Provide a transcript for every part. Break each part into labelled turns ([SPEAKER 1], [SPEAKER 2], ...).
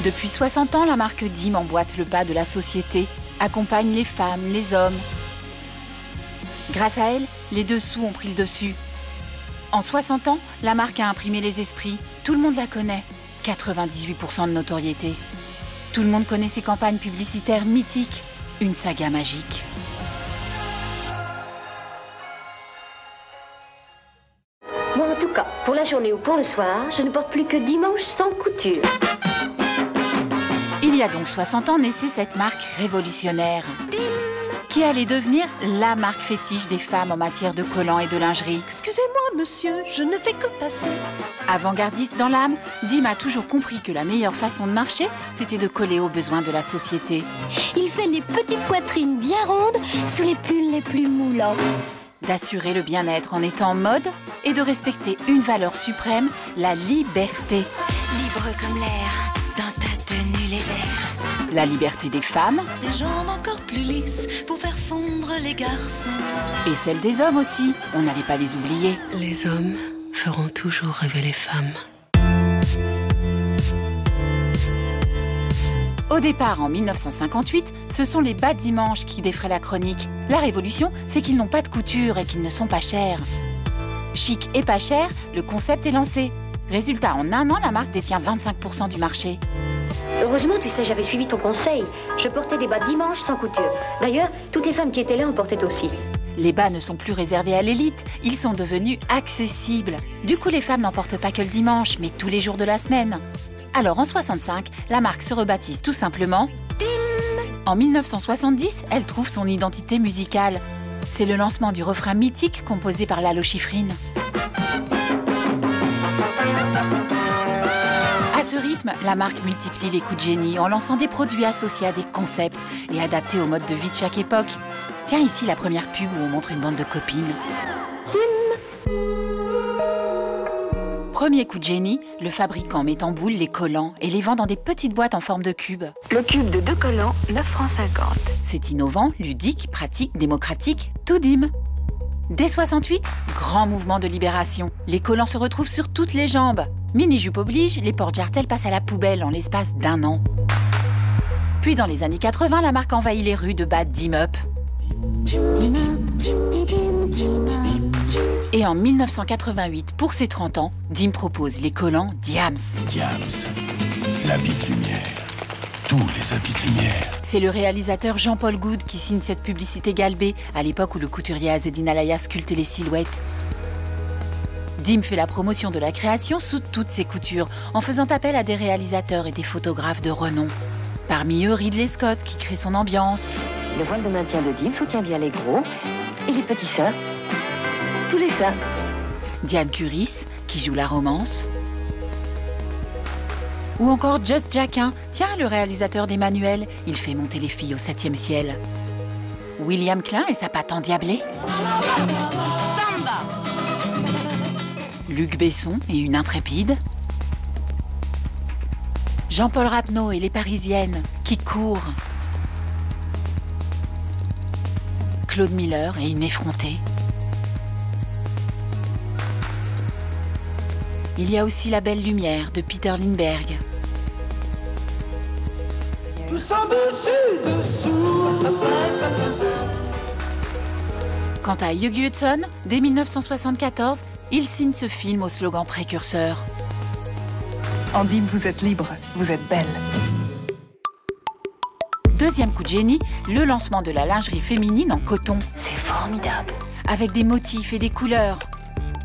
[SPEAKER 1] Depuis 60 ans, la marque Dim emboîte le pas de la société, accompagne les femmes, les hommes. Grâce à elle, les dessous ont pris le dessus. En 60 ans, la marque a imprimé les esprits. Tout le monde la connaît. 98% de notoriété. Tout le monde connaît ses campagnes publicitaires mythiques. Une saga magique.
[SPEAKER 2] Moi, en tout cas, pour la journée ou pour le soir, je ne porte plus que dimanche sans couture.
[SPEAKER 1] Il y a donc 60 ans naissait cette marque révolutionnaire qui allait devenir la marque fétiche des femmes en matière de collants et de lingerie.
[SPEAKER 3] Excusez-moi, monsieur, je ne fais que passer.
[SPEAKER 1] Avant-gardiste dans l'âme, Dim a toujours compris que la meilleure façon de marcher, c'était de coller aux besoins de la société.
[SPEAKER 2] Il fait les petites poitrines bien rondes sous les pulls les plus moulants.
[SPEAKER 1] D'assurer le bien-être en étant en mode et de respecter une valeur suprême, la liberté.
[SPEAKER 4] Libre comme l'air, dans ta tenue légère.
[SPEAKER 1] La liberté des femmes.
[SPEAKER 4] Des jambes encore plus lisses pour faire fondre les garçons.
[SPEAKER 1] Et celle des hommes aussi, on n'allait pas les oublier.
[SPEAKER 5] Les hommes feront toujours rêver les femmes.
[SPEAKER 1] Au départ, en 1958, ce sont les bas dimanches qui défraient la chronique. La révolution, c'est qu'ils n'ont pas de couture et qu'ils ne sont pas chers. Chic et pas cher, le concept est lancé. Résultat, en un an, la marque détient 25% du marché.
[SPEAKER 2] Heureusement, tu sais, j'avais suivi ton conseil. Je portais des bas dimanche sans couture. D'ailleurs, toutes les femmes qui étaient là en portaient aussi.
[SPEAKER 1] Les bas ne sont plus réservés à l'élite, ils sont devenus accessibles. Du coup, les femmes n'en portent pas que le dimanche, mais tous les jours de la semaine. Alors en 65, la marque se rebaptise tout simplement Dim. En 1970, elle trouve son identité musicale. C'est le lancement du refrain mythique composé par Lalo Schifrin. À ce rythme, la marque multiplie les coups de génie en lançant des produits associés à des concepts et adaptés au mode de vie de chaque époque. Tiens ici la première pub où on montre une bande de copines. Premier coup de génie, le fabricant met en boule les collants et les vend dans des petites boîtes en forme de cube.
[SPEAKER 2] Le cube de 2 collants, 9,50 francs.
[SPEAKER 1] C'est innovant, ludique, pratique, démocratique, tout Dim. Dès 68, grand mouvement de libération. Les collants se retrouvent sur toutes les jambes. Mini-jupe oblige, les porte-jartelles passent à la poubelle en l'espace d'1 an. Puis dans les années 80, la marque envahit les rues de bas Dim Up. Et en 1988, pour ses 30 ans, Dim propose les collants Diams.
[SPEAKER 6] Diams, l'habit de lumière. Tous les habits de lumière.
[SPEAKER 1] C'est le réalisateur Jean-Paul Goude qui signe cette publicité galbée, à l'époque où le couturier Azzedine Alaïa sculpte les silhouettes. Dim fait la promotion de la création sous toutes ses coutures, en faisant appel à des réalisateurs et des photographes de renom. Parmi eux, Ridley Scott, qui crée son ambiance.
[SPEAKER 2] Le voile de maintien de Dim soutient bien les gros et les petits seins. Tous les seins.
[SPEAKER 1] Diane Curis, qui joue la romance. Ou encore Just Jacquin, tiens, le réalisateur d'Emmanuel, il fait monter les filles au 7e ciel. William Klein et sa patte endiablée.
[SPEAKER 4] Samba.
[SPEAKER 1] Luc Besson et une intrépide. Jean-Paul Rapneau et les Parisiennes, qui courent. Claude Miller et une effrontée. Il y a aussi La Belle Lumière de Peter Lindbergh.
[SPEAKER 7] Nous sommes dessous.
[SPEAKER 1] Quant à Hugh Hudson, dès 1974, il signe ce film au slogan précurseur.
[SPEAKER 8] En Dim, vous êtes libre, vous êtes belle.
[SPEAKER 1] Deuxième coup de génie, le lancement de la lingerie féminine en coton.
[SPEAKER 2] C'est formidable.
[SPEAKER 1] Avec des motifs et des couleurs.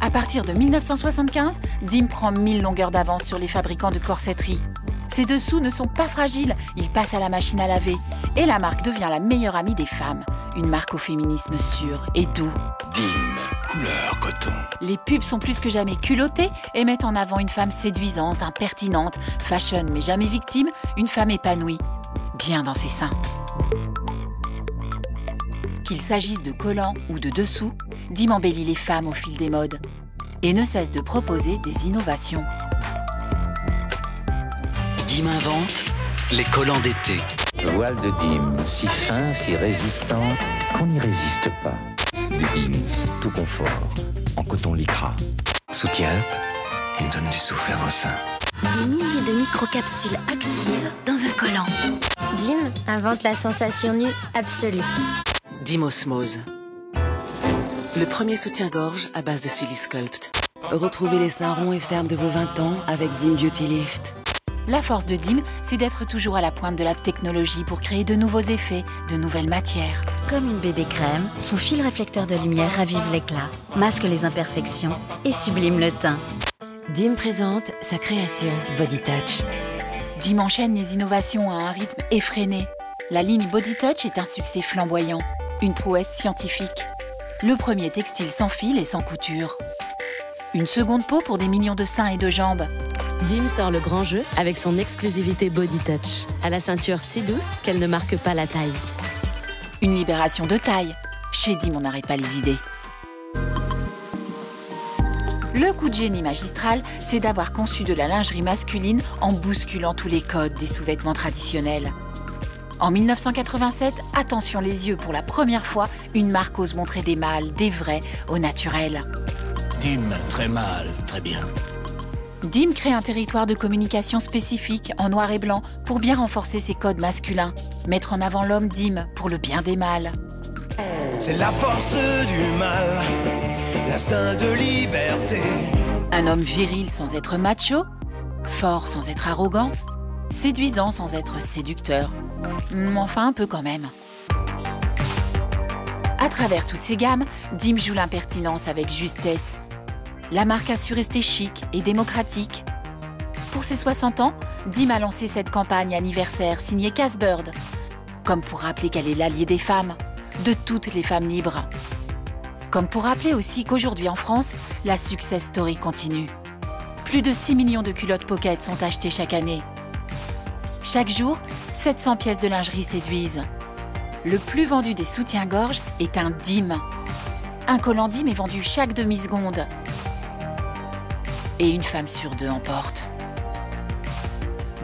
[SPEAKER 1] À partir de 1975, Dim prend 1000 longueurs d'avance sur les fabricants de corsetterie. Ces dessous ne sont pas fragiles, ils passent à la machine à laver. Et la marque devient la meilleure amie des femmes. Une marque au féminisme sûr et doux.
[SPEAKER 6] Dim, couleur coton.
[SPEAKER 1] Les pubs sont plus que jamais culottées et mettent en avant une femme séduisante, impertinente, fashion mais jamais victime, une femme épanouie, bien dans ses seins. Qu'il s'agisse de collants ou de dessous, Dim embellit les femmes au fil des modes et ne cesse de proposer des innovations.
[SPEAKER 9] Dim invente les collants d'été.
[SPEAKER 10] Voile de Dim, si fin, si résistant, qu'on n'y résiste pas.
[SPEAKER 6] Des jeans, tout confort, en coton lycra.
[SPEAKER 10] Soutien, il donne du souffle à vos seins.
[SPEAKER 11] Des milliers de microcapsules actives dans un collant.
[SPEAKER 12] Dim invente la sensation nue absolue.
[SPEAKER 13] Dim Osmose. Le premier soutien-gorge à base de Silisculpt. Retrouvez les seins ronds et fermes de vos 20 ans avec Dim Beauty Lift.
[SPEAKER 1] La force de Dim, c'est d'être toujours à la pointe de la technologie pour créer de nouveaux effets, de nouvelles matières.
[SPEAKER 11] Comme une bébé crème, son fil réflecteur de lumière ravive l'éclat, masque les imperfections et sublime le teint.
[SPEAKER 5] Dim présente sa création Body Touch.
[SPEAKER 1] Dim enchaîne les innovations à un rythme effréné. La ligne Body Touch est un succès flamboyant, une prouesse scientifique. Le premier textile sans fil et sans couture. Une seconde peau pour des millions de seins et de jambes.
[SPEAKER 5] Dim sort le grand jeu avec son exclusivité Body Touch, à la ceinture si douce qu'elle ne marque pas la taille.
[SPEAKER 1] Une libération de taille. Chez Dim, on n'arrête pas les idées. Le coup de génie magistral, c'est d'avoir conçu de la lingerie masculine en bousculant tous les codes des sous-vêtements traditionnels. En 1987, attention les yeux, pour la première fois, une marque ose montrer des mâles, des vrais, au naturel.
[SPEAKER 6] Dim, très mal, très bien.
[SPEAKER 1] Dim crée un territoire de communication spécifique en noir et blanc pour bien renforcer ses codes masculins. Mettre en avant l'homme Dim pour le bien des mâles.
[SPEAKER 7] C'est la force du mal, l'instinct de liberté.
[SPEAKER 1] Un homme viril sans être macho, fort sans être arrogant, séduisant sans être séducteur. Enfin un peu quand même. À travers toutes ces gammes, Dim joue l'impertinence avec justesse. La marque a su rester chic et démocratique. Pour ses 60 ans, Dim a lancé cette campagne anniversaire signée Casbird, comme pour rappeler qu'elle est l'alliée des femmes, de toutes les femmes libres. Comme pour rappeler aussi qu'aujourd'hui en France, la success story continue. Plus de 6 millions de culottes pocket sont achetées chaque année. Chaque jour, 700 pièces de lingerie séduisent. Le plus vendu des soutiens-gorge est un Dim. Un collant Dim est vendu chaque demi-seconde. Et une femme sur 2 en porte.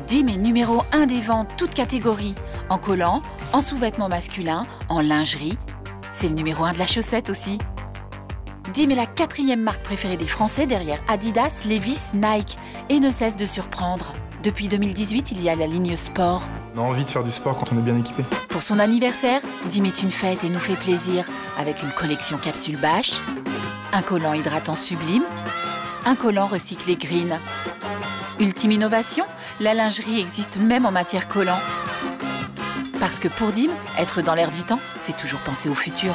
[SPEAKER 1] Dim est numéro 1 des ventes, toutes catégories. En collant, en sous-vêtements masculins, en lingerie. C'est le numéro 1 de la chaussette aussi. Dim est la 4e marque préférée des Français derrière Adidas, Levi's, Nike et ne cesse de surprendre. Depuis 2018, il y a la ligne sport.
[SPEAKER 14] On a envie de faire du sport quand on est bien équipé.
[SPEAKER 1] Pour son anniversaire, Dim est une fête et nous fait plaisir avec une collection capsule bâche, un collant hydratant sublime, un collant recyclé green. Ultime innovation, la lingerie existe même en matière collant. Parce que pour Dim, être dans l'air du temps, c'est toujours penser au futur.